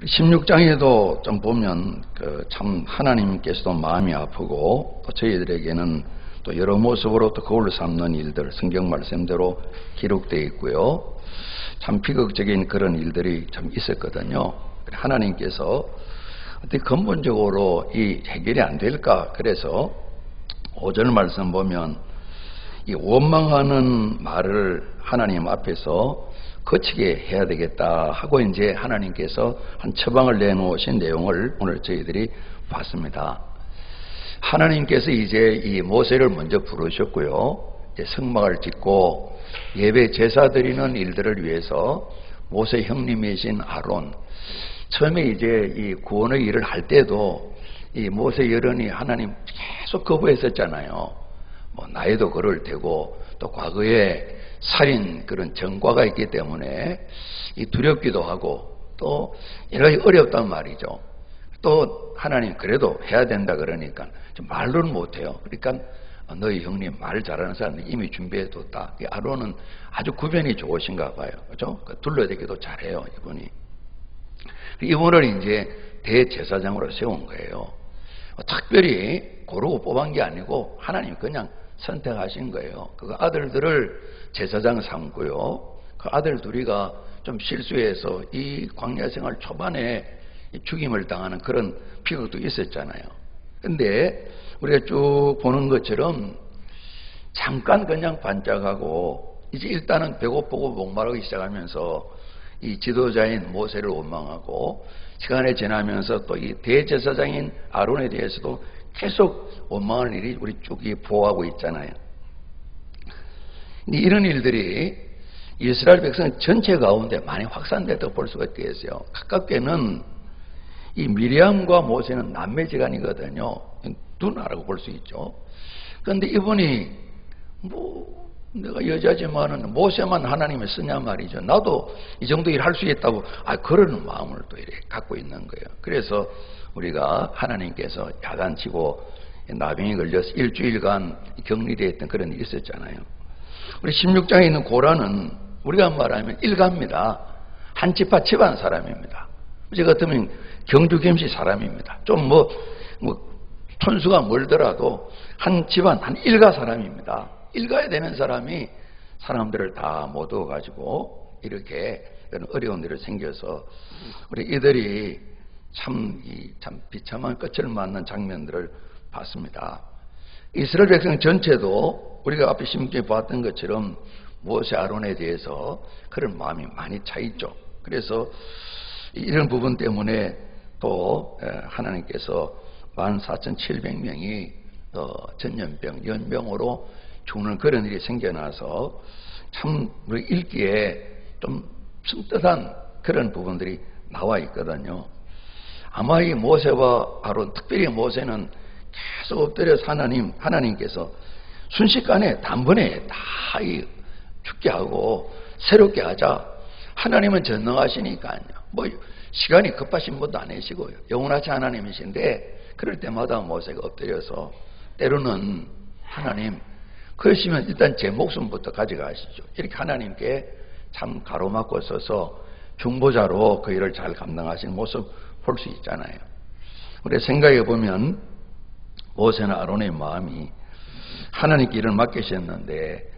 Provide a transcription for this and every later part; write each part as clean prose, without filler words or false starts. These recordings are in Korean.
16장에도 좀 보면 참 하나님께서도 마음이 아프고 또 저희들에게는 또 여러 모습으로 또 거울로 삼는 일들 성경 말씀대로 기록되어 있고요. 참 비극적인 그런 일들이 참 있었거든요. 하나님께서 어떻게 근본적으로 이 해결이 안 될까? 그래서 5절 말씀 보면 이 원망하는 말을 하나님 앞에서 거치게 해야 되겠다 하고 이제 하나님께서 한 처방을 내놓으신 내용을 오늘 저희들이 봤습니다. 하나님께서 이제 이 모세를 먼저 부르셨고요. 이제 성막을 짓고 예배 제사 드리는 일들을 위해서 모세 형님이신 아론, 처음에 이제 이 구원의 일을 할 때도 이 모세 여론이 하나님 계속 거부했었잖아요. 뭐 나이도 그럴 테고 또 과거에 살인 그런 전과가 있기 때문에 이 두렵기도 하고 또 여러 가지 어렵단 말이죠. 또 하나님 그래도 해야 된다 그러니까 말로는 못해요. 그러니까 너희 형님 말 잘하는 사람이 이미 준비해뒀다. 아론은 아주 구변이 좋으신가 봐요. 그죠? 둘러대기도 잘해요, 이분이. 이분을 이제 대제사장으로 세운 거예요. 특별히 고르고 뽑은 게 아니고 하나님 그냥 선택하신 거예요. 그 아들들을 제사장 삼고요. 그 아들 둘이가 좀 실수해서 이 광야 생활 초반에 죽임을 당하는 그런 비극도 있었잖아요. 근데 우리가 쭉 보는 것처럼 잠깐 그냥 반짝하고 이제 일단은 배고프고 목마르기 시작하면서 이 지도자인 모세를 원망하고 시간이 지나면서 또 이 대제사장인 아론에 대해서도 계속 원망할 일이 우리 쭉 보호하고 있잖아요. 이런 일들이 이스라엘 백성 전체 가운데 많이 확산됐다고 볼 수가 있겠어요. 가깝게는 이 미리암과 모세는 남매지간이거든요. 누나라고 볼 수 있죠. 그런데 이분이 내가 여자지만은 모세만 하나님이 쓰냐 말이죠. 나도 이 정도 일 할 수 있다고 그러는 마음을 또 이렇게 갖고 있는 거예요. 그래서 우리가 하나님께서 야단치고 나병이 걸려서 일주일간 격리되어 있던 그런 일이 있었잖아요. 우리 16장에 있는 고라는 우리가 말하면 일가입니다. 한 집안 집안 사람입니다. 저 같으면 경주 김씨 사람입니다. 좀 촌수가 멀더라도 한 집안 한 일가 사람입니다. 일가야 되는 사람이 사람들을 다 모아가지고 이렇게 어려운 일이 생겨서 우리 이들이 참 비참한 끝을 맞는 장면들을 봤습니다. 이스라엘 백성 전체도 우리가 앞에 16장에 봤던 것처럼 모세 아론에 대해서 그런 마음이 많이 차 있죠. 그래서 이런 부분 때문에 또 하나님께서 14,700명이 전염병, 연병으로 죽는 그런 일이 생겨나서 참 우리 읽기에 좀 섬뜩한 그런 부분들이 나와 있거든요. 아마 이 모세와 아론, 특별히 모세는 계속 엎드려서 하나님께서 순식간에 단번에 다 죽게 하고 새롭게 하자. 하나님은 전능하시니까요. 시간이 급하신 분도 아니시고요. 영원하신 하나님이신데 그럴 때마다 모세가 엎드려서 때로는 하나님 그러시면 일단 제 목숨부터 가져가시죠. 이렇게 하나님께 참 가로막고 서서 중보자로 그 일을 잘 감당하신 모습 볼 수 있잖아요. 우리 생각해 보면 모세나 아론의 마음이 하나님께 일을 맡기셨는데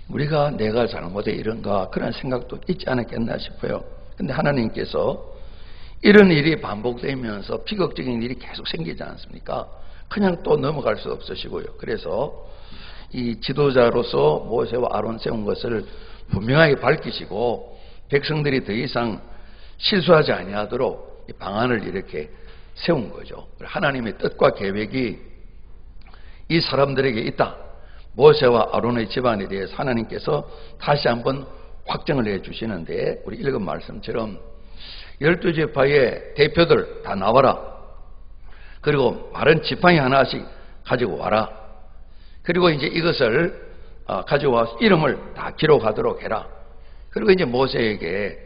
우리가 내가 잘못해 이런가 그런 생각도 있지 않았겠나 싶어요. 근데 하나님께서 이런 일이 반복되면서 비극적인 일이 계속 생기지 않습니까? 그냥 또 넘어갈 수 없으시고요. 그래서 이 지도자로서 모세와 아론 세운 것을 분명하게 밝히시고 백성들이 더 이상 실수하지 아니하도록 이 방안을 이렇게 세운 거죠. 하나님의 뜻과 계획이 이 사람들에게 있다. 모세와 아론의 집안에 대해서 하나님께서 다시 한번 확정을 해 주시는데 우리 읽은 말씀처럼 12지파의 대표들 다 나와라. 그리고 마른 지팡이 하나씩 가지고 와라. 그리고 이제 이것을 가져와서 이름을 다 기록하도록 해라. 그리고 이제 모세에게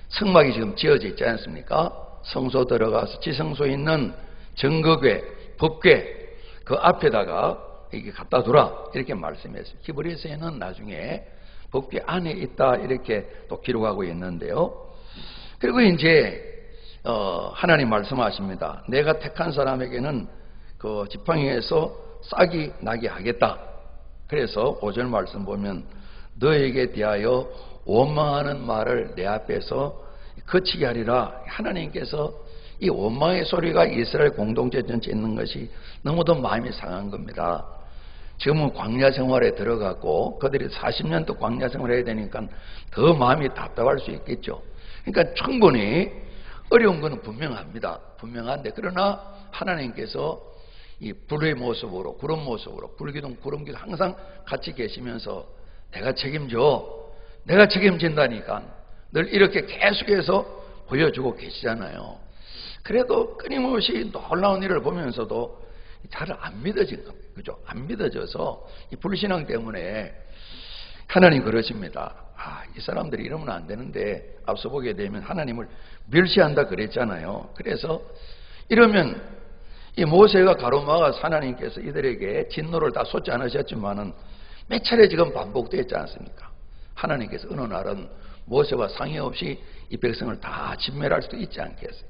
성막이 지금 지어져 있지 않습니까? 성소 들어가서 지성소에 있는 정거궤, 법궤 그 앞에다가 이렇게 갖다 두라 이렇게 말씀했어요. 히브리서에는 나중에 법궤 안에 있다 이렇게 또 기록하고 있는데요. 그리고 이제 하나님 말씀하십니다. 내가 택한 사람에게는 그 지팡이에서 싹이 나게 하겠다. 그래서 5절 말씀 보면 너에게 대하여 원망하는 말을 내 앞에서 그치게 하리라. 하나님께서 이 원망의 소리가 이스라엘 공동체 전체에 있는 것이 너무도 마음이 상한 겁니다. 지금은 광야 생활에 들어갔고 그들이 40년도 광야 생활을 해야 되니까 더 마음이 답답할 수 있겠죠. 그러니까 충분히 어려운 것은 분명합니다. 분명한데 그러나 하나님께서 이 불의 모습으로 구름 모습으로 불기둥 구름기둥 항상 같이 계시면서 내가 책임진다니까 늘 이렇게 계속해서 보여주고 계시잖아요. 그래도 끊임없이 놀라운 일을 보면서도 잘 안 믿어진 겁니다. 그죠? 안 믿어져서 이 불신앙 때문에 하나님 그러십니다. 이 사람들이 이러면 안 되는데 앞서 보게 되면 하나님을 멸시한다 그랬잖아요. 그래서 이러면 이 모세가 가로막아서 하나님께서 이들에게 진노를 다 쏟지 않으셨지만은 몇 차례 지금 반복되었지 않습니까? 하나님께서 어느 날은 모세와 상의 없이 이 백성을 다 진멸할 수도 있지 않겠어요?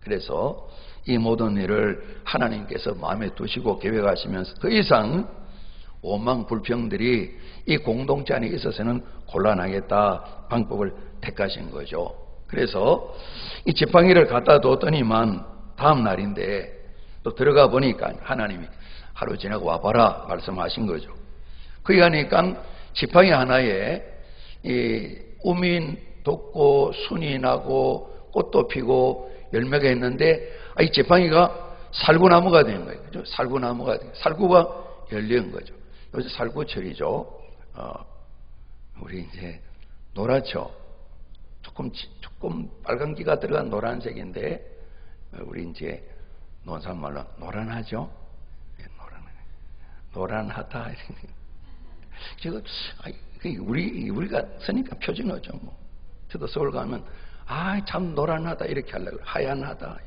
그래서 이 모든 일을 하나님께서 마음에 두시고 계획하시면서 더 이상 원망 불평들이 이 공동체 안에 있어서는 곤란하겠다 방법을 택하신 거죠. 그래서 이 지팡이를 갖다 뒀더니만 다음 날인데 또 들어가 보니까 하나님이 하루 지나고 와봐라 말씀하신 거죠. 그게 하니까 지팡이 하나에 이 우민 돋고 순이 나고 꽃도 피고 열매가 있는데 이 지팡이가 살구나무가 된 거예요. 그죠? 살구나무가 된 거예요. 살구가 열린 거죠. 요새 살구철이죠. 우리 이제 노랗죠. 조금 빨간기가 들어간 노란색인데 우리 이제 논산말로 노란하죠. 노란하다. 지금 우리가 쓰니까 표준어죠. 뭐. 저도 서울 가면 참 노란하다 이렇게 하려고 하얀하다.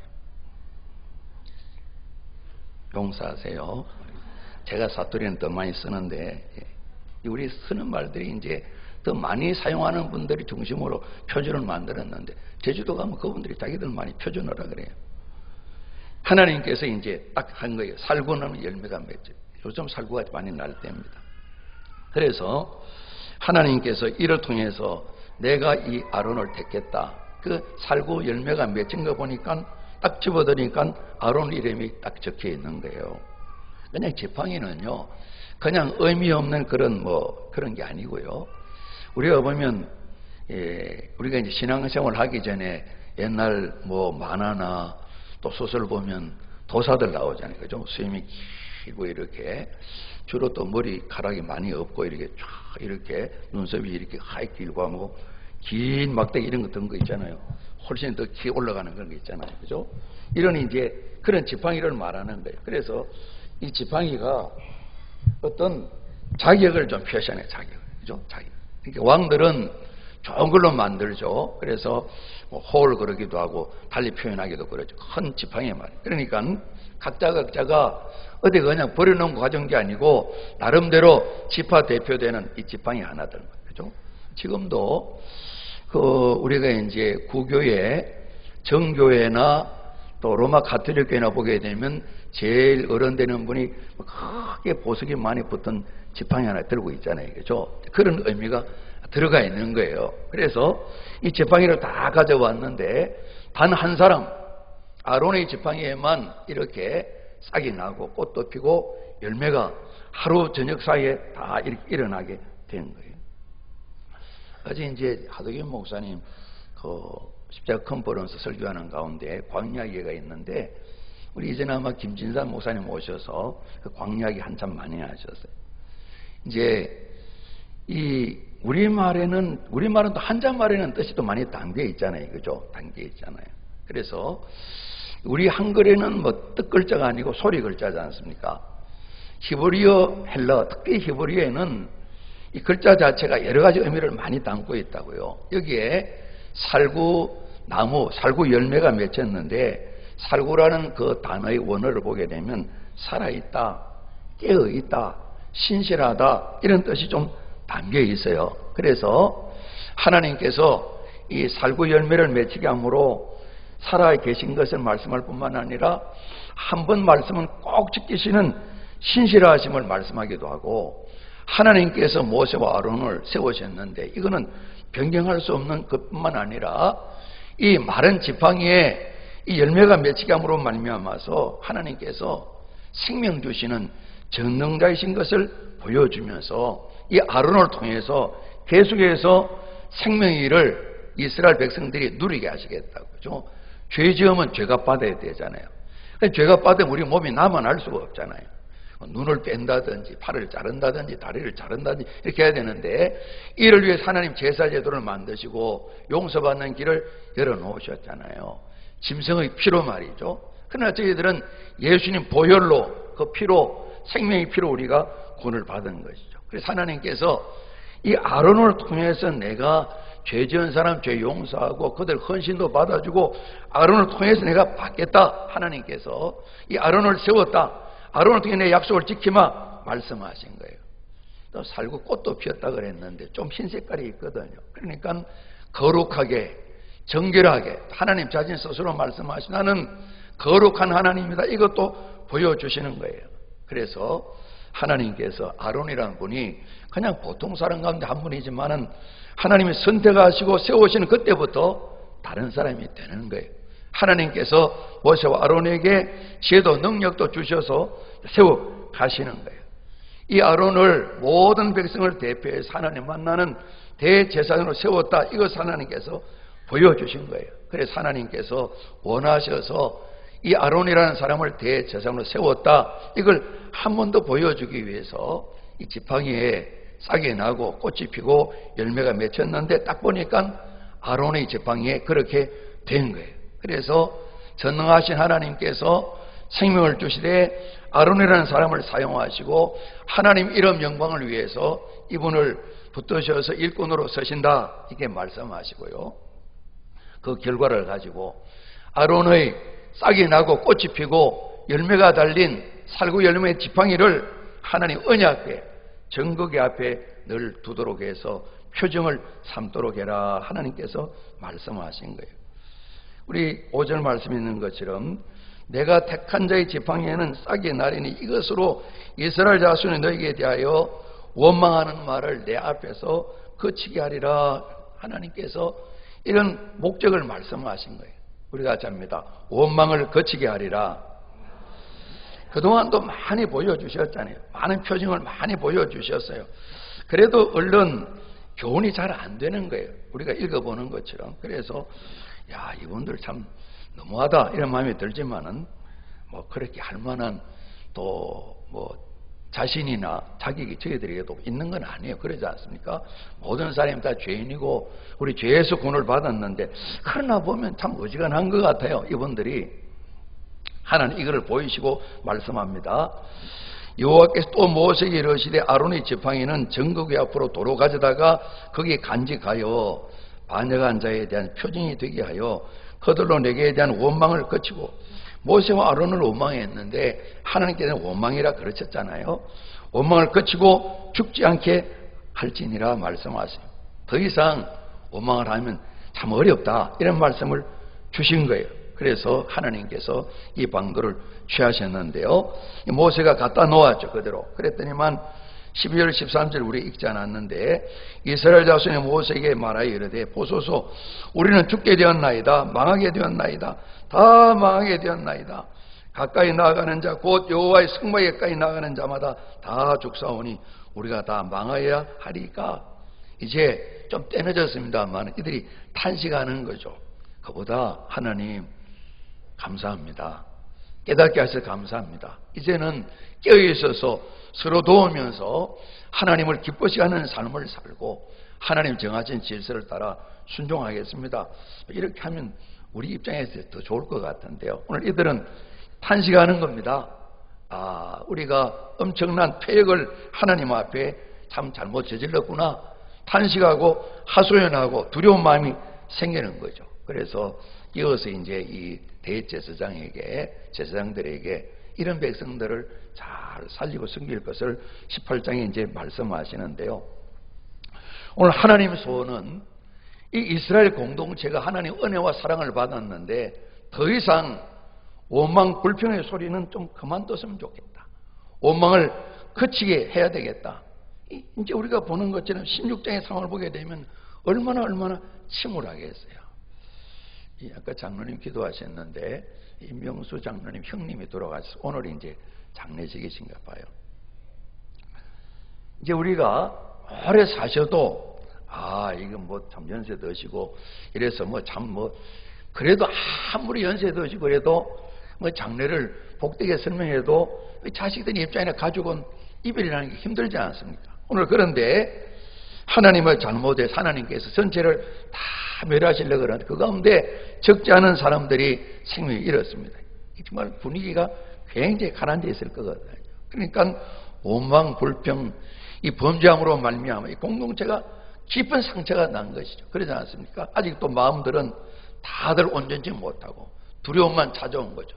용서하세요. 제가 사투리는 더 많이 쓰는데 우리 쓰는 말들이 이제 더 많이 사용하는 분들이 중심으로 표준을 만들었는데 제주도 가면 그분들이 자기들 많이 표준어라 그래요. 하나님께서 이제 딱 한 거예요. 살구는 열매가 맺죠. 요즘 살구가 많이 날 때입니다. 그래서 하나님께서 이를 통해서 내가 이 아론을 택했다. 그 살구 열매가 맺힌 거 보니까 딱 집어드니까 아론 이름이 딱 적혀 있는 거예요. 그냥 지팡이는요, 그냥 의미 없는 그런 게 아니고요. 우리가 보면, 우리가 이제 신앙생활 하기 전에 옛날 만화나 또 소설 보면 도사들 나오잖아요. 그죠? 수염이 길고 이렇게. 주로 또 머리카락이 많이 없고 이렇게 쫙 이렇게 눈썹이 이렇게 하얗게 길고 하고 긴 막대기 이런 거 든 거 있잖아요. 훨씬 더 키 올라가는 그런 거 있잖아요. 그죠? 이런 이제 그런 지팡이를 말하는 거예요. 그래서 이 지팡이가 어떤 자격을 좀 표시하네, 자격을. 그죠? 자격. 그러니까 왕들은 좋은 걸로 만들죠. 그래서 호를 그러기도 하고 달리 표현하기도 그러죠. 큰 지팡이 말이에요. 그러니까 각자가 어디 그냥 버려놓은 거 가져온 게 아니고 나름대로 지파 대표되는 이 지팡이 하나들. 그죠? 지금도 우리가 이제 구교회, 정교회나 또 로마 가톨릭 교회나 보게 되면 제일 어른되는 분이 크게 보석이 많이 붙은 지팡이 하나 들고 있잖아요. 그죠? 그런 의미가 들어가 있는 거예요. 그래서 이 지팡이를 다 가져왔는데 단 한 사람, 아론의 지팡이에만 이렇게 싹이 나고 꽃도 피고 열매가 하루 저녁 사이에 다 이렇게 일어나게 된 거예요. 어제 이제 하도균 목사님 십자가 컨퍼런스 설교하는 가운데 광야기가 있는데 우리 이전에 아마 김진산 목사님 오셔서 그 광야기 한참 많이 하셨어요. 이제 우리말은 또 한자말에는 뜻이 또 많이 담겨 있잖아요. 그죠? 담겨 있잖아요. 그래서 우리 한글에는 뜻 글자가 아니고 소리 글자지 않습니까? 히브리어, 헬러, 특히 히브리어에는 이 글자 자체가 여러 가지 의미를 많이 담고 있다고요. 여기에 살구나무, 살구 열매가 맺혔는데 살구라는 그 단어의 원어를 보게 되면 살아있다, 깨어있다, 신실하다 이런 뜻이 좀 담겨 있어요. 그래서 하나님께서 이 살구 열매를 맺히게 함으로 살아 계신 것을 말씀할 뿐만 아니라 한 번 말씀은 꼭 지키시는 신실하심을 말씀하기도 하고, 하나님께서 모세와 아론을 세우셨는데 이거는 변경할 수 없는 것뿐만 아니라 이 마른 지팡이에 이 열매가 맺히게 함으로 말미암아서 하나님께서 생명 주시는 전능자이신 것을 보여주면서 이 아론을 통해서 계속해서 생명의 일을 이스라엘 백성들이 누리게 하시겠다고. 그죠? 죄 지으면 죄값 받아야 되잖아요. 죄값 받으면 우리 몸이 남아날 수가 없잖아요. 눈을 뺀다든지 팔을 자른다든지 다리를 자른다든지 이렇게 해야 되는데, 이를 위해 하나님 제사 제도를 만드시고 용서받는 길을 열어놓으셨잖아요. 짐승의 피로 말이죠. 그러나 저희들은 예수님 보혈로, 그 피로, 생명의 피로 우리가 구원을 받은 것이죠. 그래서 하나님께서 이 아론을 통해서 내가 죄 지은 사람 죄 용서하고 그들 헌신도 받아주고 아론을 통해서 내가 받겠다. 하나님께서 이 아론을 세웠다. 아론을 통해 내 약속을 지키마 말씀하신 거예요. 또 살구 꽃도 피었다 그랬는데 좀 흰 색깔이 있거든요. 그러니까 거룩하게 정결하게 하나님 자신 스스로 말씀하신 나는 거룩한 하나님이다. 이것도 보여주시는 거예요. 그래서 하나님께서 아론이라는 분이 그냥 보통 사람 가운데 한 분이지만은 하나님이 선택하시고 세우시는 그때부터 다른 사람이 되는 거예요. 하나님께서 모세와 아론에게 지혜도 능력도 주셔서 세워 가시는 거예요. 이 아론을 모든 백성을 대표해서 하나님 만나는 대제사장으로 세웠다. 이것 하나님께서 보여주신 거예요. 그래서 하나님께서 원하셔서 이 아론이라는 사람을 대제사장으로 세웠다. 이걸 한 번 더 보여주기 위해서 이 지팡이에 싹이 나고 꽃이 피고 열매가 맺혔는데 딱 보니까 아론의 지팡이에 그렇게 된 거예요. 그래서 전능하신 하나님께서 생명을 주시되 아론이라는 사람을 사용하시고 하나님 이름 영광을 위해서 이분을 붙드셔서 일꾼으로 서신다. 이렇게 말씀하시고요. 그 결과를 가지고 아론의 싹이 나고 꽃이 피고 열매가 달린 살구 열매의 지팡이를 하나님 언약궤 정극의 앞에 늘 두도록 해서 표징을 삼도록 해라. 하나님께서 말씀하신 거예요. 우리 5절 말씀에 있는 것처럼 내가 택한 자의 지팡이에는 싹이 나리니 이것으로 이스라엘 자손이 너에게 대하여 원망하는 말을 내 앞에서 그치게 하리라. 하나님께서 이런 목적을 말씀하신 거예요. 우리가 같이 합니다. 원망을 거치게 하리라. 그동안도 많이 보여주셨잖아요. 많은 표징을 많이 보여주셨어요. 그래도 얼른 교훈이 잘 안 되는 거예요. 우리가 읽어보는 것처럼. 그래서 야, 이분들 참 너무하다 이런 마음이 들지만은 뭐 그렇게 할 만한 또 뭐 자신이나 자격이 저희들에게도 있는 건 아니에요. 그러지 않습니까? 모든 사람이 다 죄인이고 우리 죄에서 구원을 받았는데, 그러나 보면 참 어지간한 것 같아요. 이분들이. 하나님 이거를 보이시고 말씀합니다. 여호와께서 또 모세에게 이르시되 아론의 지팡이는 정극의 앞으로 도로 가져다가 거기에 간직하여 반역한 자에 대한 표징이 되게 하여 그들로 내게 대한 원망을 거치고, 모세와 아론을 원망했는데 하나님께서는 원망이라 그러셨잖아요. 원망을 거치고 죽지 않게 할지니라 말씀하세요. 더 이상 원망을 하면 참 어렵다 이런 말씀을 주신 거예요. 그래서 하나님께서 이 방도를 취하셨는데요. 모세가 갖다 놓았죠. 그대로. 그랬더니만 12절 13절 우리 읽지 않았는데, 이스라엘 자손이 모세에게 말하여 이르되 보소서 우리는 죽게 되었나이다. 망하게 되었나이다. 다 망하게 되었나이다. 가까이 나아가는 자 곧 여호와의 성막에 가까이 나아가는 자마다 다 죽사오니 우리가 다 망하여야 하리까. 이제 좀 떼어졌습니다만 이들이 탄식하는 거죠. 그보다 하나님 감사합니다. 깨닫게 하셔서 감사합니다. 이제는 깨어있어서 서로 도우면서 하나님을 기쁘시 하는 삶을 살고 하나님 정하신 질서를 따라 순종하겠습니다. 이렇게 하면 우리 입장에서 더 좋을 것 같은데요. 오늘 이들은 탄식하는 겁니다. 아, 우리가 엄청난 폐역을 하나님 앞에 참 잘못 저질렀구나. 탄식하고 하소연하고 두려운 마음이 생기는 거죠. 그래서 이어서 이제 이 대제사장에게, 제사장들에게 이런 백성들을 잘 살리고 섬길 것을 18장에 이제 말씀하시는데요. 오늘 하나님의 소원은 이 이스라엘 공동체가 하나님 은혜와 사랑을 받았는데 더 이상 원망 불평의 소리는 좀 그만뒀으면 좋겠다. 원망을 그치게 해야 되겠다. 이제 우리가 보는 것처럼 16장의 상황을 보게 되면 얼마나 침울하겠어요. 아까 장로님 기도하셨는데 명수 장로님 형님이 돌아가셔서 오늘 이제 장례식이신가 봐요. 이제 우리가 오래 사셔도 이건 뭐 참 연세 드시고 이래서 그래도 아무리 연세 드시고 그래도 장례를 복되게 설명해도 자식들 입장이나 가족은 이별이라는 게 힘들지 않습니까? 오늘 그런데 하나님의 잘못에 하나님께서 전체를 다 멸하시려고 그러는데 그 가운데 적지 않은 사람들이 생명을 잃었습니다. 정말 분위기가 굉장히 가라앉아 있을 거거든요. 그러니까 원망, 불평, 이 범죄함으로 말미암아 이 공동체가 깊은 상처가 난 것이죠. 그러지 않습니까? 아직도 마음들은 다들 온전치 못하고 두려움만 찾아온 거죠.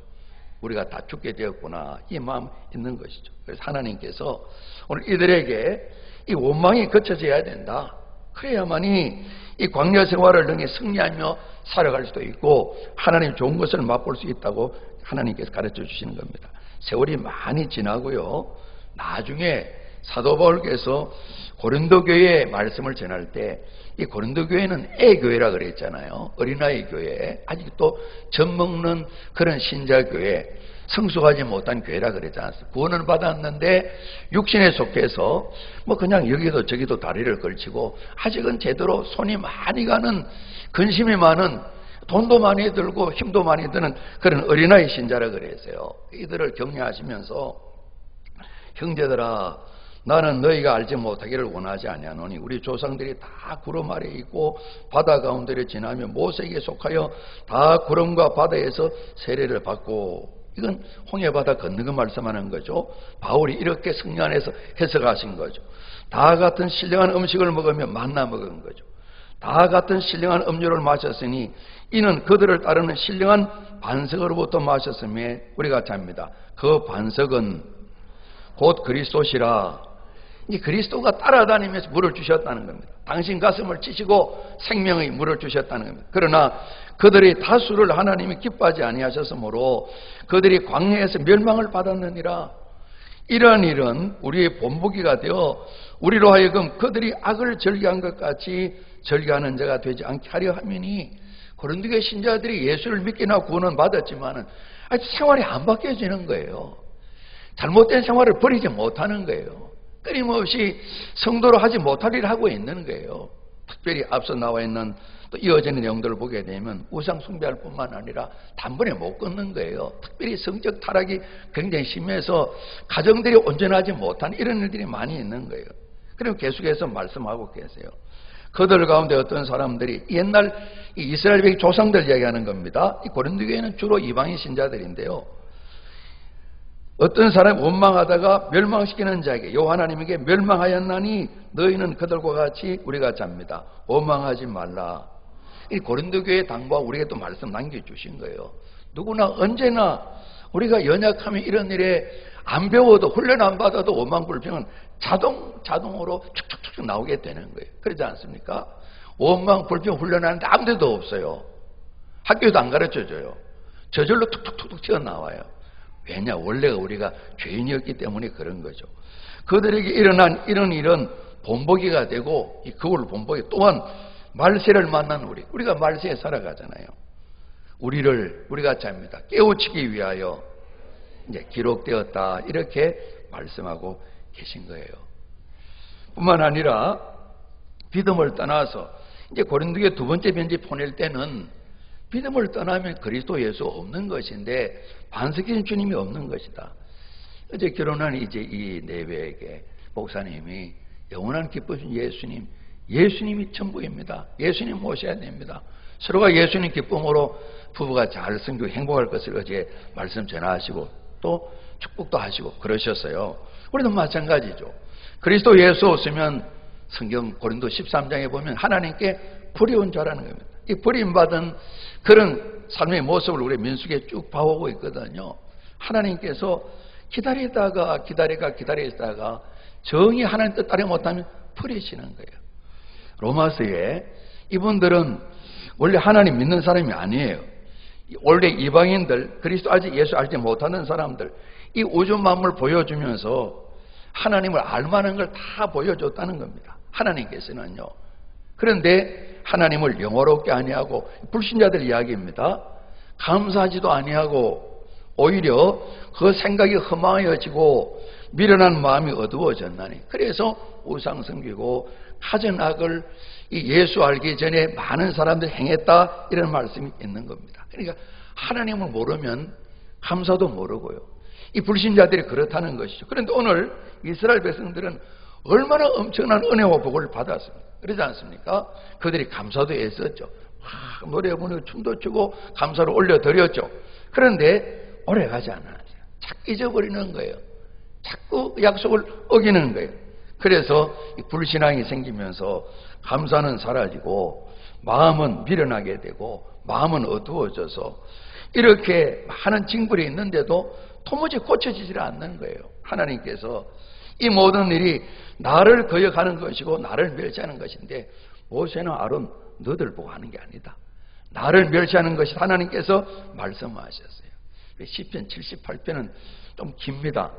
우리가 다 죽게 되었구나 이 마음 있는 것이죠. 그래서 하나님께서 오늘 이들에게 이 원망이 거쳐져야 된다. 그래야만이 이 광야 생활을 능히 승리하며 살아갈 수도 있고 하나님 좋은 것을 맛볼 수 있다고 하나님께서 가르쳐 주시는 겁니다. 세월이 많이 지나고요. 나중에 사도 바울께서 고린도 교회의 말씀을 전할 때 이 고린도 교회는 애교회라 그랬잖아요. 어린아이 교회, 아직도 젖먹는 그런 신자 교회, 성숙하지 못한 교회라 그랬지 않습니까? 구원을 받았는데 육신에 속해서 그냥 여기도 저기도 다리를 걸치고 아직은 제대로 손이 많이 가는, 근심이 많은, 돈도 많이 들고 힘도 많이 드는 그런 어린아이 신자라 그랬어요. 이들을 격려하시면서 형제들아, 나는 너희가 알지 못하기를 원하지 아니하노니 우리 조상들이 다 구름 아래에 있고 바다 가운데를 지나며 모세에게 속하여 다 구름과 바다에서 세례를 받고, 이건 홍해바다 건너는 거 말씀하는 거죠. 바울이 이렇게 성령 안에서 해석하신 거죠. 다 같은 신령한 음식을 먹으며 만나 먹은 거죠. 다 같은 신령한 음료를 마셨으니 이는 그들을 따르는 신령한 반석으로부터 마셨음에 우리가 잡니다. 그 반석은 곧 그리스도시라. 이 그리스도가 따라다니면서 물을 주셨다는 겁니다. 당신 가슴을 치시고 생명의 물을 주셨다는 겁니다. 그러나 그들이 다수를 하나님이 기뻐하지 아니하셨으므로 그들이 광야에서 멸망을 받았느니라. 이러한 일은 우리의 본보기가 되어 우리로 하여금 그들이 악을 절개한 것 같이 절개하는 자가 되지 않게 하려 함이니, 고린도 교회 신자들이 예수를 믿기나 구원은 받았지만은 아직 생활이 안 바뀌어지는 거예요. 잘못된 생활을 버리지 못하는 거예요. 끊임없이 성도로 하지 못할 일을 하고 있는 거예요. 특별히 앞서 나와 있는 또 이어지는 내용들을 보게 되면 우상 숭배할 뿐만 아니라 단번에 못 끊는 거예요. 특별히 성적 타락이 굉장히 심해서 가정들이 온전하지 못한 이런 일들이 많이 있는 거예요. 그리고 계속해서 말씀하고 계세요. 그들 가운데 어떤 사람들이 옛날 이스라엘 백의 조상들 이야기하는 겁니다. 이 고린도 교회는 주로 이방인 신자들인데요. 어떤 사람이 원망하다가 멸망시키는 자에게 요 하나님에게 멸망하였나니 너희는 그들과 같이 우리가 잡니다. 원망하지 말라. 이 고린도 교회 당부하고 우리에게 또 말씀 남겨주신 거예요. 누구나 언제나 우리가 연약하면 이런 일에 안 배워도 훈련 안 받아도 원망 불평은 자동으로 축축축 나오게 되는 거예요. 그러지 않습니까? 원망 불평 훈련하는데 아무 데도 없어요. 학교도 안 가르쳐줘요. 저절로 툭툭툭 튀어나와요. 왜냐? 원래가 우리가 죄인이었기 때문에 그런 거죠. 그들에게 일어난 이런 일은 본보기가 되고, 그걸 본보기 또한 말세를 만난 우리가 말세에 살아가잖아요. 우리가 잡니다. 깨우치기 위하여 이제 기록되었다, 이렇게 말씀하고 계신 거예요. 뿐만 아니라 믿음을 떠나서 이제 고린도에 두 번째 편지 보낼 때는 믿음을 떠나면 그리스도 예수 없는 것인데 반석인 주님이 없는 것이다. 어제 결혼한 이제 이 내외에게 목사님이 영원한 기쁘신 예수님이 전부입니다. 예수님 모셔야 됩니다. 서로가 예수님 기쁨으로 부부가 잘 섬기고 행복할 것을 어제 말씀 전하시고 또 축복도 하시고 그러셨어요. 우리도 마찬가지죠. 그리스도 예수 없으면 성경 고린도 13장에 보면 하나님께 불의한 자라는 겁니다. 이 버림받은 그런 삶의 모습을 우리 민수기에 쭉 봐오고 있거든요. 하나님께서 기다리다가 정이 하나님 뜻 따르지 못하면 버리시는 거예요. 로마서에 이분들은 원래 하나님 믿는 사람이 아니에요. 원래 이방인들, 그리스도 아직 예수 알지 못하는 사람들, 이 우주 만물 보여주면서 하나님을 알만한 걸 다 보여줬다는 겁니다. 하나님께서는요. 그런데 하나님을 영화롭게 아니하고, 불신자들 이야기입니다. 감사하지도 아니하고 오히려 그 생각이 허망해지고 미련한 마음이 어두워졌나니, 그래서 우상 섬기고 가전악을 이 예수 알기 전에 많은 사람들이 행했다, 이런 말씀이 있는 겁니다. 그러니까 하나님을 모르면 감사도 모르고요. 이 불신자들이 그렇다는 것이죠. 그런데 오늘 이스라엘 백성들은 얼마나 엄청난 은혜와 복을 받았습니까? 그러지 않습니까? 그들이 감사도 했었죠. 노래 부르고 춤도 추고 감사를 올려드렸죠. 그런데 오래가지 않아요. 자꾸 잊어버리는 거예요. 자꾸 약속을 어기는 거예요. 그래서 이 불신앙이 생기면서 감사는 사라지고 마음은 미련하게 되고 마음은 어두워져서 이렇게 많은 징벌이 있는데도 도무지 고쳐지질 않는 거예요. 하나님께서 이 모든 일이 나를 거역하는 것이고 나를 멸시하는 것인데, 모세나 아론 너들 보고 하는 게 아니다. 나를 멸시하는 것이 하나님께서 말씀하셨어요. 시편 78편은 좀 깁니다.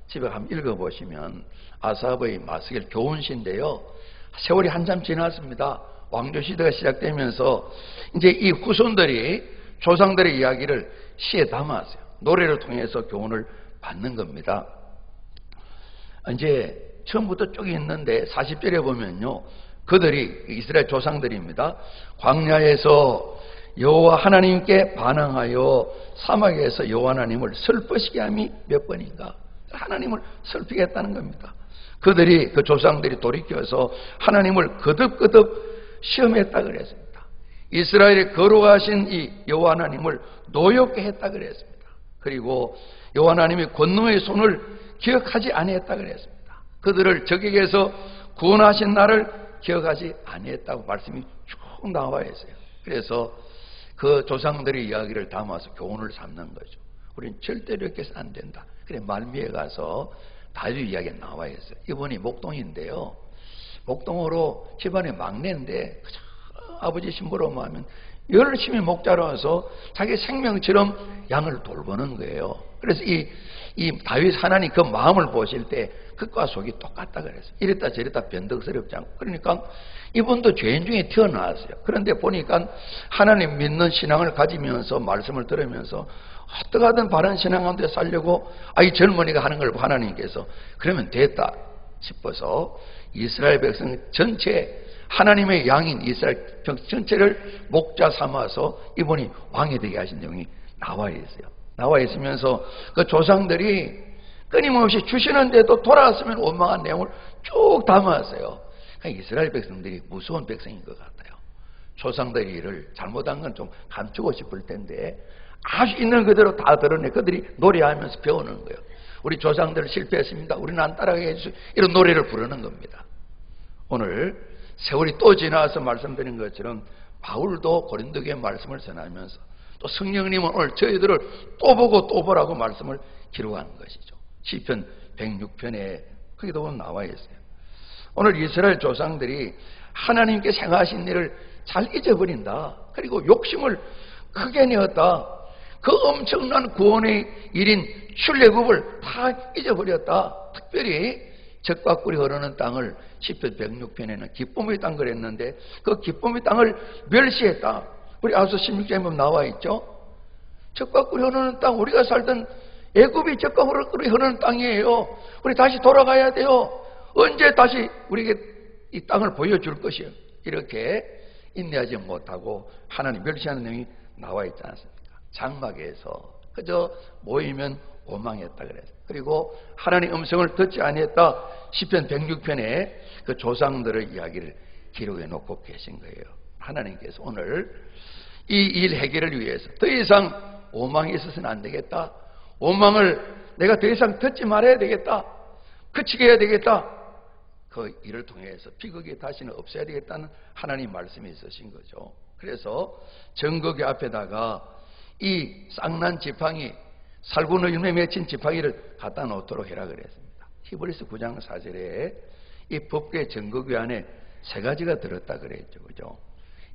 집에 한번 읽어보시면 아삽의 마스겔 교훈시인데요. 세월이 한참 지났습니다. 왕조시대가 시작되면서 이제 이 후손들이 조상들의 이야기를 시에 담았어요. 노래를 통해서 교훈을 받는 겁니다. 이제 처음부터 쭉 있는데 40절에 보면요, 그들이 이스라엘 조상들입니다. 광야에서 여호와 하나님께 반항하여 사막에서 여호와 하나님을 슬프시게 함이 몇 번인가? 하나님을 슬피겠다는 겁니다. 그들이, 그 조상들이 돌이켜서 하나님을 거듭거듭 시험했다 그랬습니다. 이스라엘의 거룩하신 이 여호와 하나님을 노엽게 했다 그랬습니다. 그리고 여호와 하나님의 권능의 손을 기억하지 아니했다 그랬습니다. 그들을 적에게서 구원하신 나를 기억하지 아니했다고 말씀이 쭉 나와 있어요. 그래서 그 조상들의 이야기를 담아서 교훈을 삼는 거죠. 우리는 절대로 이렇게 해서 안 된다. 그래 말미에 가서 다윗 이야기가 나와 있어요. 이분이 목동인데요. 목동으로 집안의 막내인데 아버지 신부로만 하면 열심히 목자로서 자기 생명처럼 양을 돌보는 거예요. 그래서 이 다윗 하나님 그 마음을 보실 때 끝과 속이 똑같다 그랬어요. 이랬다 저랬다 변덕스럽지 않고. 그러니까 이분도 죄인 중에 태어났어요. 그런데 보니까 하나님 믿는 신앙을 가지면서 말씀을 들으면서 어떻게 하든 바른 신앙 가운데 살려고 이 젊은이가 하는 걸 하나님께서 그러면 됐다 싶어서 이스라엘 백성 전체, 하나님의 양인 이스라엘 전체를 목자 삼아서 이분이 왕이 되게 하신 내용이 나와 있어요. 나와 있으면서 그 조상들이 끊임없이 주시는데도 돌아왔으면 원망한 내용을 쭉 담았어요. 이스라엘 백성들이 무서운 백성인 것 같아요. 조상들의 일을 잘못한 건 좀 감추고 싶을 텐데 아주 있는 그대로 다 드러내 그들이 노래하면서 배우는 거예요. 우리 조상들 실패했습니다. 우리는 안 따라가게 해주세요. 이런 노래를 부르는 겁니다. 오늘 세월이 또 지나서 말씀드린 것처럼 바울도 고린도교회 말씀을 전하면서 또 성령님은 오늘 저희들을 또 보고 또 보라고 말씀을 기록하는 것이죠. 시편 106편에 거기도 보면 나와 있어요. 오늘 이스라엘 조상들이 하나님께 행하신 일을 잘 잊어버린다. 그리고 욕심을 크게 내었다. 그 엄청난 구원의 일인 출애굽을 다 잊어버렸다. 특별히 젖과 꿀이 흐르는 땅을 시편 106편에는 기쁨의 땅 그랬는데 그 기쁨의 땅을 멸시했다. 우리 앞서 16장에 보면 나와 있죠. 젖과 꿀이 흐르는 땅, 우리가 살던 애굽이 젖과 꿀이 흐르는 땅이에요. 우리 다시 돌아가야 돼요. 언제 다시 우리에게 이 땅을 보여줄 것이에요. 이렇게 인내하지 못하고 하나님 멸시하는 내용이 나와 있지 않습니까? 장막에서 그저 모이면 원망했다 그랬어요. 그리고 하나님 음성을 듣지 아니했다. 시편 106편에 그 조상들의 이야기를 기록해 놓고 계신 거예요. 하나님께서 오늘 이 일 해결을 위해서 더 이상 원망이 있어서는 안 되겠다. 원망을 내가 더 이상 듣지 말아야 되겠다. 그치게 해야 되겠다. 그 일을 통해서 비극이 다시는 없어야 되겠다는 하나님 말씀이 있으신 거죠. 그래서 정거기 앞에다가 이 쌍난 지팡이, 살구의 열매 맺힌 지팡이를 갖다 놓도록 해라 그랬습니다. 히브리서 9장 4절에 이 법궤 정거기 안에 세 가지가 들었다 그랬죠. 그죠?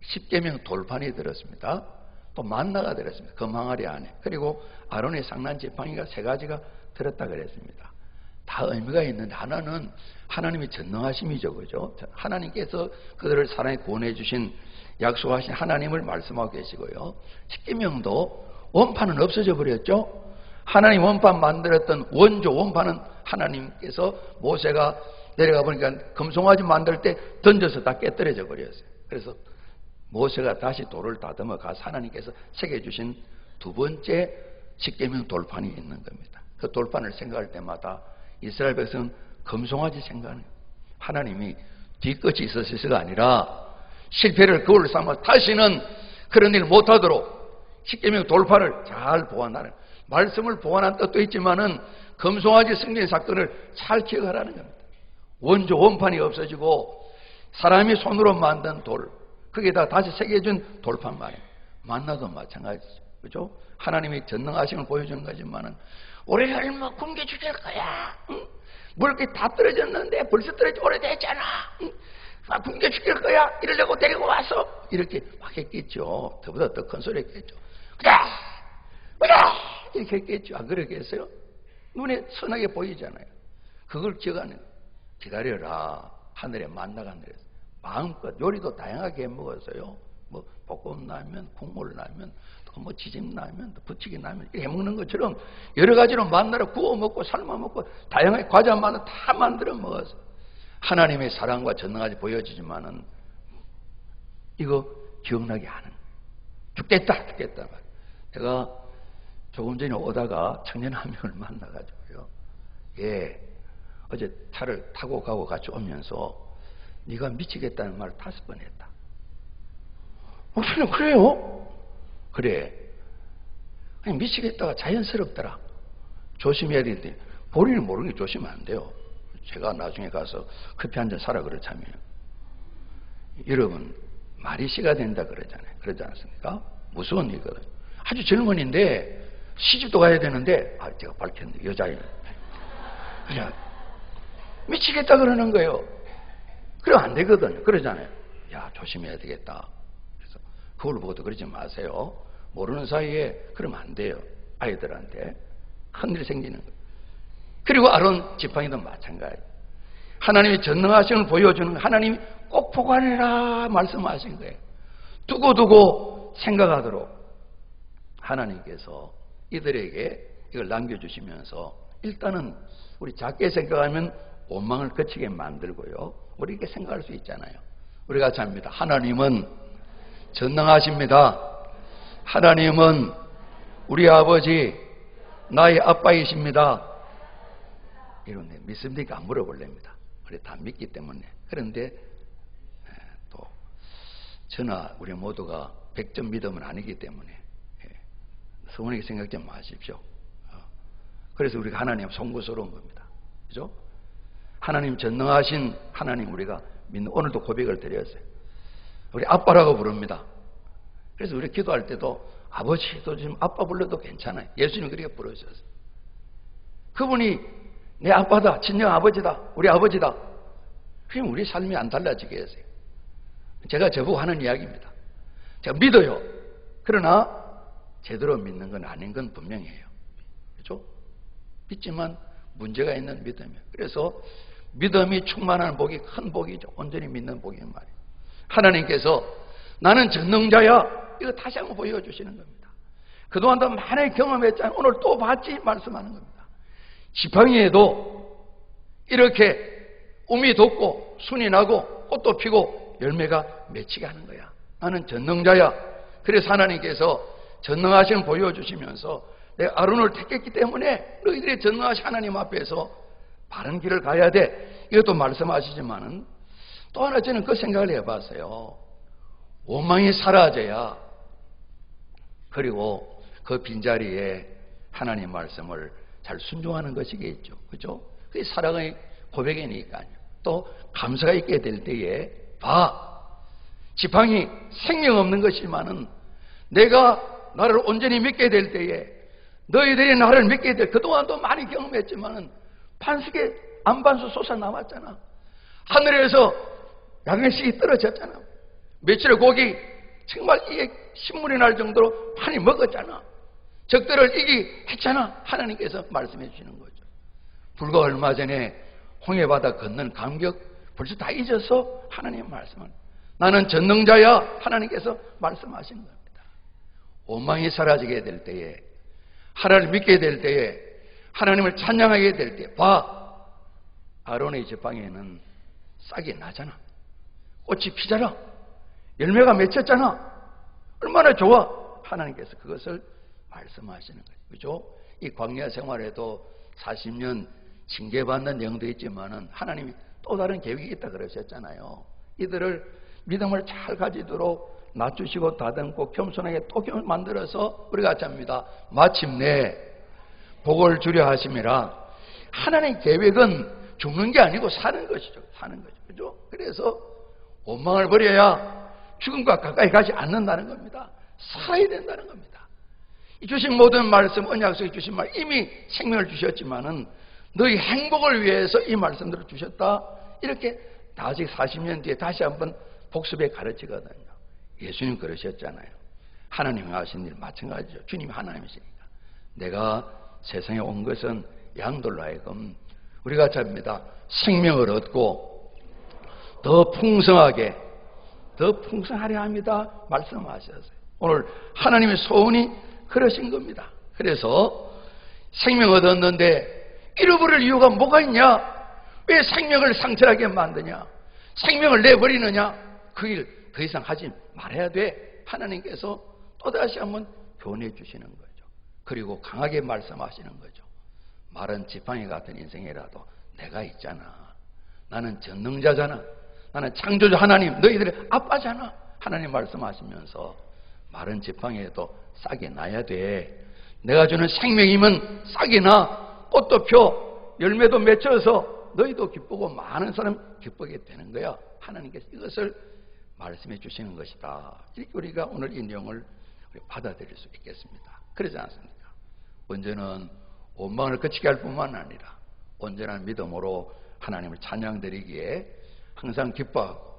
십계명 돌판이 들었습니다. 또 만나가 들었습니다. 금항아리 안에. 그리고 아론의 상난 지팡이가 3가지가 들었다 그랬습니다. 다 의미가 있는데 하나는 하나님의 전능하심이죠. 그죠? 하나님께서 그들을 사랑에 구원해 주신 약속하신 하나님을 말씀하고 계시고요. 십계명도 원판은 없어져 버렸죠. 하나님 원판 만들었던 원조 원판은 하나님께서 모세가 내려가 보니까 금송아지 만들 때 던져서 다 깨뜨려져 버렸어요. 그래서 모세가 다시 돌을 다듬어 가서 하나님께서 새겨주신 2번째 십계명 돌판이 있는 겁니다. 그 돌판을 생각할 때마다 이스라엘 백성은 금송아지 생각하는 거예요. 하나님이 뒤끝이 있어서가 아니라 실패를 거울 삼아 다시는 그런 일 못하도록 십계명 돌판을 잘 보완하는, 말씀을 보완한 뜻도 있지만은 금송아지 승리 사건을 잘 기억하라는 겁니다. 원조 원판이 없어지고 사람이 손으로 만든 돌, 거기에다 다시 새겨준 돌판 말이에요. 만나도 마찬가지죠. 그죠? 하나님이 전능하심을 보여주는 거지만은 우리 얼마 굶겨 죽일 거야. 응? 물기 다 떨어졌는데 벌써 떨어져 오래됐잖아. 응? 굶겨 죽일 거야. 이러려고 데리고 와서 이렇게 막 했겠죠. 저보다 더 큰 소리 했겠죠. 그래 이렇게 했겠죠. 안 그러겠어요? 눈에 선하게 보이잖아요. 그걸 기억하는 거예요. 기다려라. 하늘에 만나가 내렸어요. 마음껏 요리도 다양하게 해 먹었어요. 뭐 볶음 라면, 국물 라면, 또 뭐 지짐 라면, 또 부치기 라면 이렇게 해 먹는 것처럼 여러 가지로 만나러 구워 먹고 삶아 먹고 다양하게 과자 만나 다 만들어 먹었어요. 하나님의 사랑과 전능하지 보여지지만은 이거 기억나게 하는 죽겠다 제가 조금 전에 오다가 청년 한 명을 만나가지고요. 예, 어제 차를 타고 가고 같이 오면서 네가 미치겠다는 말을 5번 했다. 저는 그래요? 그래. 아니, 미치겠다가 자연스럽더라. 조심해야 되는데 본인은 모르는 게 조심하면 안 돼요. 제가 나중에 가서 커피 한잔 사라 그렇다면 여러분 말이 씨가 된다 그러잖아요. 그러지 않습니까? 무서운 일이거든. 아주 젊은인데 시집도 가야 되는데 제가 밝혔는데 여자예요. 그냥 미치겠다 그러는 거예요. 그러면 안 되거든요. 그러잖아요. 야, 조심해야 되겠다. 그래서 그걸 보고도 그러지 마세요. 모르는 사이에 그러면 안 돼요. 아이들한테 큰일 생기는 거예요. 그리고 아론 지팡이도 마찬가지. 하나님의 전능하심을 보여주는 하나님이 꼭 보관해라 말씀하신 거예요. 두고두고 생각하도록 하나님께서 이들에게 이걸 남겨주시면서 일단은 우리 작게 생각하면 원망을 그치게 만들고요. 우리 이렇게 생각할 수 있잖아요. 우리가 잡니다. 하나님은 전능하십니다. 하나님은 우리 아버지, 나의 아빠이십니다. 이런데 믿습니까? 안 물어볼랍니다. 우리 다 믿기 때문에. 그런데 또 저나 우리 모두가 100점 믿음은 아니기 때문에 서운하게 생각 좀 마십시오. 그래서 우리가 하나님 송구스러운 겁니다. 그죠? 하나님 전능하신 하나님 우리가 믿는, 오늘도 고백을 드렸어요. 우리 아빠라고 부릅니다. 그래서 우리 기도할 때도 아버지도 지금 아빠 불러도 괜찮아요. 예수님 그렇게 부르셨어요. 그분이 내 아빠다, 친정 아버지다, 우리 아버지다. 그럼 우리 삶이 안 달라지겠어요. 제가 저보고 하는 이야기입니다. 제가 믿어요. 그러나 제대로 믿는 건 아닌 건 분명해요. 그렇죠? 믿지만 문제가 있는 믿음이에요. 그래서 믿음이 충만한 복이 큰 복이죠. 온전히 믿는 복이란 말이에요. 하나님께서 나는 전능자야. 이거 다시 한번 보여주시는 겁니다. 그동안도 많이 경험했잖아요. 오늘 또 봤지? 말씀하는 겁니다. 지팡이에도 이렇게 um이 돋고 순이 나고 꽃도 피고 열매가 맺히게 하는 거야. 나는 전능자야. 그래서 하나님께서 전능하심을 보여주시면서 내가 아론을 택했기 때문에 너희들이 전능하신 하나님 앞에서 바른 길을 가야 돼. 이것도 말씀하시지만은 또 하나 저는 그 생각을 해봤어요. 원망이 사라져야 그리고 그 빈자리에 하나님 말씀을 잘 순종하는 것이겠죠. 그죠? 그게 사랑의 고백이니까요. 또 감사가 있게 될 때에 지팡이 생명 없는 것이지만은 내가 나를 온전히 믿게 될 때에 너희들이 나를 믿게 될, 그동안도 많이 경험했지만은 반석에 안반수 솟아나왔잖아. 하늘에서 양식이 떨어졌잖아. 며칠의 곡이 정말 이게 신물이 날 정도로 많이 먹었잖아. 적들을 이기했잖아. 하나님께서 말씀해 주시는 거죠. 불과 얼마 전에 홍해바다 건넌 감격 벌써 다 잊어서 하나님 말씀을, 나는 전능자야, 하나님께서 말씀하시는 겁니다. 원망이 사라지게 될 때에, 하나님을 믿게 될 때에, 하나님을 찬양하게 될 때, 봐, 아론의 지팡이에는 싹이 나잖아. 꽃이 피잖아. 열매가 맺혔잖아. 얼마나 좋아. 하나님께서 그것을 말씀하시는 거죠. 그죠? 이 광야 생활에도 40년 징계받는 내용도 있지만은 하나님이 또 다른 계획이 있다 그러셨잖아요. 이들을 믿음을 잘 가지도록 낮추시고 다듬고 겸손하게 또 만들어서 우리가 같이 합니다. 마침내 복을 주려 하심이라. 하나님의 계획은 죽는 게 아니고 사는 것이죠. 사는 거죠. 그죠? 그래서 원망을 버려야 죽음과 가까이 가지 않는다는 겁니다. 살아야 된다는 겁니다. 이 주신 모든 말씀, 언약 속에 주신 말, 이미 생명을 주셨지만은 너희 행복을 위해서 이 말씀들을 주셨다. 이렇게 다시 40년 뒤에 다시 한번 복습에 가르치거든요. 예수님 그러셨잖아요. 하나님이 하신 일 마찬가지죠. 주님이 하나님이시니까. 내가 세상에 온 것은 양들로 하여금 우리가 잡니다. 생명을 얻고 더 풍성하게, 더 풍성하려 합니다. 말씀하셨어요. 오늘 하나님의 소원이 그러신 겁니다. 그래서 생명 얻었는데 잃어버릴 이유가 뭐가 있냐? 왜 생명을 상처하게 만드냐? 생명을 내버리느냐? 그 일 더 이상 하지 말아야 돼. 하나님께서 또다시 한번 교훈해 주시는 거죠. 그리고 강하게 말씀하시는 거죠. 마른 지팡이 같은 인생이라도 내가 있잖아. 나는 전능자잖아. 나는 창조주 하나님, 너희들의 아빠잖아. 하나님 말씀하시면서 마른 지팡이에도 싹이 나야 돼. 내가 주는 생명이면 싹이 나, 꽃도 펴, 열매도 맺혀서 너희도 기쁘고 많은 사람 기쁘게 되는 거야. 하나님께서 이것을 말씀해 주시는 것이다. 이렇게 우리가 오늘 이 내용을 받아들일 수 있겠습니다. 그러지 않습니까? 언제는 원망을 그치게 할 뿐만 아니라 온전한 믿음으로 하나님을 찬양드리기에 항상 기뻐하고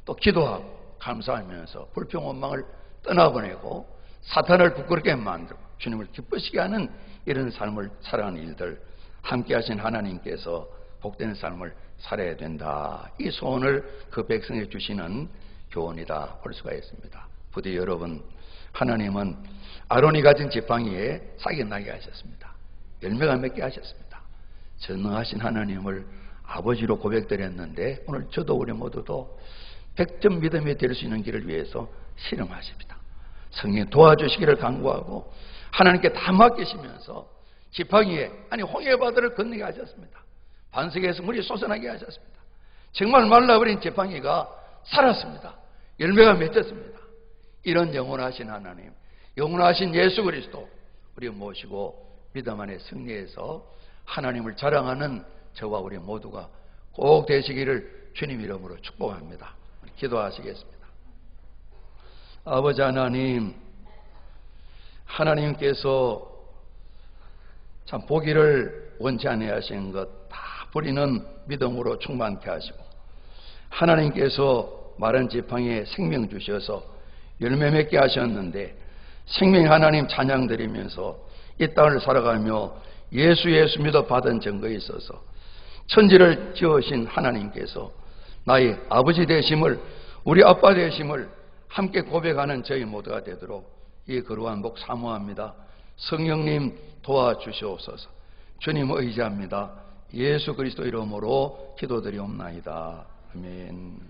또 기도하고 감사하면서 불평 원망을 떠나보내고 사탄을 부끄럽게 만들고 주님을 기쁘시게 하는 이런 삶을 살아가는 일들, 함께 하신 하나님께서 복된 삶을 살아야 된다. 이 소원을 그 백성에 주시는 교훈이다 볼 수가 있습니다. 부디 여러분, 하나님은 아론이 가진 지팡이에 싹이 나게 하셨습니다. 열매가 맺게 하셨습니다. 전능하신 하나님을 아버지로 고백드렸는데 오늘 저도 우리 모두도 100점 믿음이 될 수 있는 길을 위해서 실험하십니다. 성령 도와주시기를 간구하고 하나님께 다 맡기시면서 지팡이에, 아니 홍해바다를 건너게 하셨습니다. 반석에서 물이 솟아나게 하셨습니다. 정말 말라버린 지팡이가 살았습니다. 열매가 맺혔습니다. 이런 영원하신 하나님, 영원하신 예수 그리스도 우리 모시고 믿음 안에 승리해서 하나님을 자랑하는 저와 우리 모두가 꼭 되시기를 주님 이름으로 축복합니다. 기도하시겠습니다. 아버지 하나님, 하나님께서 참 보기를 원치 아니하신 것 다 버리는 믿음으로 충만케 하시고 하나님께서 마른 지팡이에 생명 주셔서 열매 맺게 하셨는데 생명 하나님 찬양드리면서 이 땅을 살아가며 예수 믿어 받은 증거에 있어서 천지를 지으신 하나님께서 나의 아버지 되심을, 우리 아빠 되심을 함께 고백하는 저희 모두가 되도록 이 거룩한 복 사모합니다. 성령님 도와주시옵소서. 주님 의지합니다. 예수 그리스도 이름으로 기도드리옵나이다. 아멘.